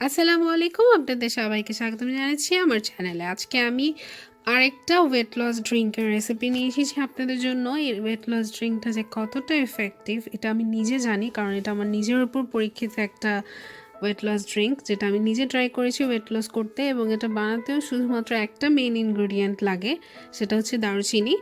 আসসালামু আলাইকুম, আপনাদের সবাইকে স্বাগতম জানাচ্ছি আমার চ্যানেলে। আজকে আমি আরেকটা ওয়েট লস ড্রিঙ্কের রেসিপি নিয়ে এসেছি আপনাদের জন্য। এই ওয়েট লস ড্রিঙ্কটা যে কতটা এফেক্টিভ এটা আমি নিজে জানি, কারণ এটা আমার নিজের উপর পরীক্ষিত একটা ওয়েট লস ড্রিঙ্ক, যেটা আমি নিজে ট্রাই করেছি ওয়েট লস করতে। এবং এটা বানাতেও শুধুমাত্র একটা মেইন ইনগ্রেডিয়েন্ট লাগে, সেটা হচ্ছে দারুচিনি।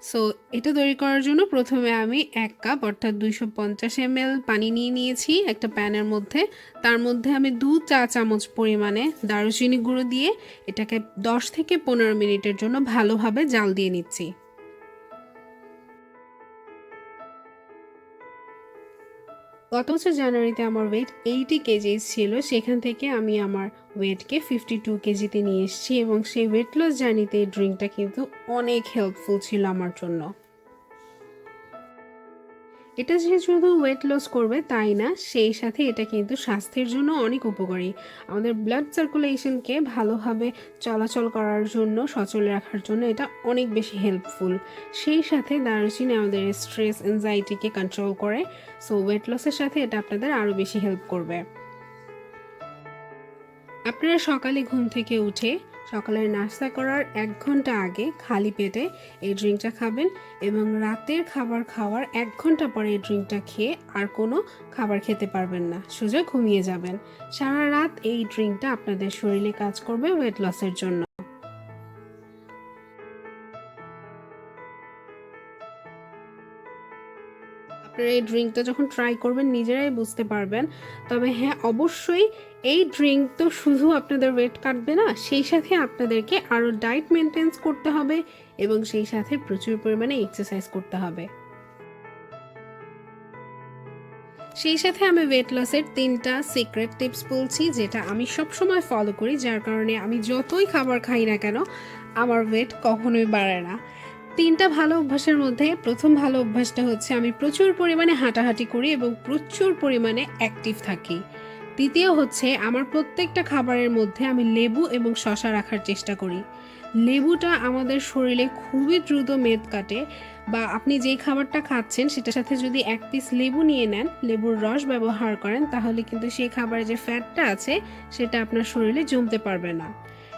সো এটা তৈরি করার জন্য প্রথমে আমি 1 কাপ অর্থাৎ 250 ml পানি নিয়ে নিয়েছি একটা প্যানের মধ্যে। তার মধ্যে আমি 2 চা চামচ পরিমাণে দারুচিনি গুঁড়ো দিয়ে এটাকে 10 থেকে 15 মিনিটের জন্য ভালোভাবে জাল দিয়ে নিচ্ছি। গত বছর জানুয়ারিতে আমার ওয়েট 80 কেজি ছিল, সেখান থেকে আমি আমার ওয়েটকে 52 কেজিতে নিয়ে এসেছি। এবং সেই ওয়েট লস জার্নিতে এই ড্রিঙ্কটা কিন্তু অনেক হেল্পফুল ছিল আমার জন্য। এটা যে শুধু ওয়েট লস করবে তাই না, সেই সাথে এটা কিন্তু স্বাস্থ্যের জন্য অনেক উপকারী। আমাদের ব্লাড সার্কুলেশনকে ভালোভাবে চলাচল করার জন্য, সচল রাখার জন্য এটা অনেক বেশি হেল্পফুল। সেই সাথে দারুচিনি আমাদের স্ট্রেস অ্যাংজাইটিকে কন্ট্রোল করে। সো ওয়েট লসের সাথে এটা আপনাদের আরও বেশি হেল্প করবে। আপনারা সকালে ঘুম থেকে উঠে সকালের নাস্তা করার 1 ঘন্টা আগে খালি পেটে এই ড্রিঙ্কটা খাবেন, এবং রাতের খাবার খাওয়ার 1 ঘন্টা পরে এই ড্রিঙ্কটা খেয়ে আর কোনো খাবার খেতে পারবেন না, সোজা ঘুমিয়ে যাবেন। সারা রাত এই ড্রিঙ্কটা আপনাদের শরীরে কাজ করবে ওয়েট লসের জন্য। আপনারা এই ড্রিঙ্কটা যখন ট্রাই করবেন নিজেরাই বুঝতে পারবেন। তবে হ্যাঁ, অবশ্যই এই ড্রিঙ্ক তো শুধু আপনাদের ওয়েট কাটবে না, সেই সাথে আপনাদেরকে আরও ডায়েট মেনটেন্স করতে হবে এবং সেই সাথে প্রচুর পরিমাণে এক্সারসাইজ করতে হবে। সেই সাথে আমি ওয়েট লসের 3টা সিক্রেট টিপস বলছি, যেটা আমি সবসময় ফলো করি, যার কারণে আমি যতই খাবার খাই না কেন আমার ওয়েট কখনোই বাড়ে না। 3টা ভালো অভ্যাসের মধ্যে প্রথম ভালো অভ্যাসটা হচ্ছে আমি প্রচুর পরিমাণে হাঁটাহাঁটি করি এবং প্রচুর পরিমাণে অ্যাক্টিভ থাকি। দ্বিতীয় হচ্ছে আমার প্রত্যেকটা খাবারের মধ্যে আমি লেবু এবং শসা রাখার চেষ্টা করি। লেবুটা আমাদের শরীরে খুবই দ্রুত মেদ কাটে, বা আপনি যেই খাবারটা খাচ্ছেন সেটার সাথে যদি 1 পিস লেবু নিয়ে নেন, লেবুর রস ব্যবহার করেন, তাহলে কিন্তু সেই খাবারে যে ফ্যাটটা আছে সেটা আপনার শরীরে জমতে পারবে না।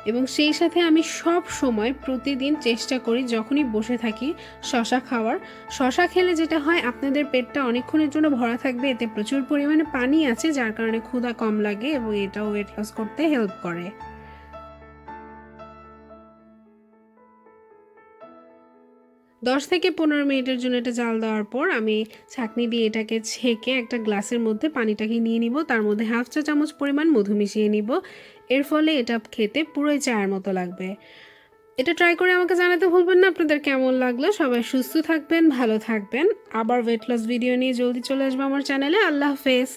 এবং সেই সাথে আমি সব সময় প্রতিদিন চেষ্টা করি যখনই বসে থাকি শশা খাওয়ার। শশা খেলে যেটা হয়, আপনাদের পেটটা অনেকক্ষণের জন্য ভরা থাকবে, এতে প্রচুর পরিমাণে পানি আছে, যার কারণে ক্ষুধা কম লাগে এবং এটা ওয়েট লস করতে হেল্প করে। 10 থেকে 15 মিনিটের জন্য এটা জাল দেওয়ার পর আমি ছাঁকনি দিয়ে এটাকে ছেঁকে একটা গ্লাসের মধ্যে পানিটাকে নিয়ে নিব, তার মধ্যে 1/2 চা চামচ পরিমাণ মধু মিশিয়ে নিব। এর ফলে এটা খেতে পুরোই চায়ের মতো লাগবে। এটা ট্রাই করে আমাকে জানাতে ভুলবেন না আপনাদের কেমন লাগলো। সবাই সুস্থ থাকবেন, ভালো থাকবেন। আবার ওয়েট লস ভিডিও নিয়ে জলদি চলে আসবো আমার চ্যানেলে। আল্লাহ হাফেজ।